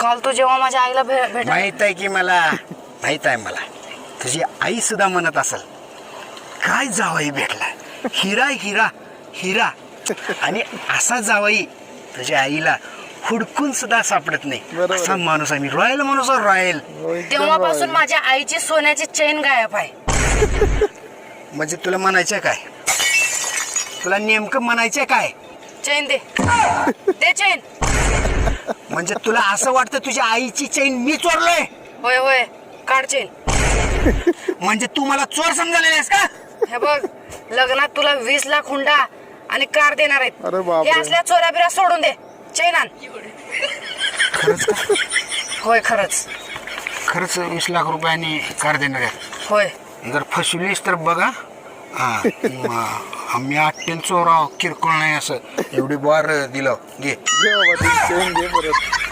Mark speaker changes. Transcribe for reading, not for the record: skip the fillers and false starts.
Speaker 1: काल तू जेव्हा माझ्या आईला भेट
Speaker 2: माहित आहे की मला माहित आहे मला तुझी आई सुद्धा म्हणत असेल काय जावाई भेटला हिरा हिरा हिरा आणि असा जावाई तुझ्या आईला हुडकून सुद्धा सापडत नाही असा माणूस आहे मी रॉयल माणूस रॉयल
Speaker 1: तेव्हापासून माझ्या आईची सोन्याची चेन गायब आहे.
Speaker 2: म्हणजे तुला म्हणायचं काय तुला नेमकं म्हणायचं काय
Speaker 1: चेन दे दे चेन.
Speaker 2: म्हणजे तुला असं वाटतं तुझ्या आईची चैन मी चोरलोय
Speaker 1: होय होय काढ चेन.
Speaker 2: म्हणजे तू मला चोर समजायला आहेस का
Speaker 1: हे बघ लग्नात तुला 20 लाख हुंडा आणि कार देणार आहेत.
Speaker 3: अरे बापरे.
Speaker 1: हे असल्या चोऱ्या बिऱ्या सोडून दे चेन आण.
Speaker 2: खरंच का
Speaker 1: होय खरंच
Speaker 2: खरंच 20 लाख रुपयांनी कार देणार आहे
Speaker 1: होय.
Speaker 2: जर फसवलीस तर बघा मी आठेल चोराव किरकोळ नाही असं एवढी बार दिलं घे
Speaker 3: घे बाबा ती चेन घे परत.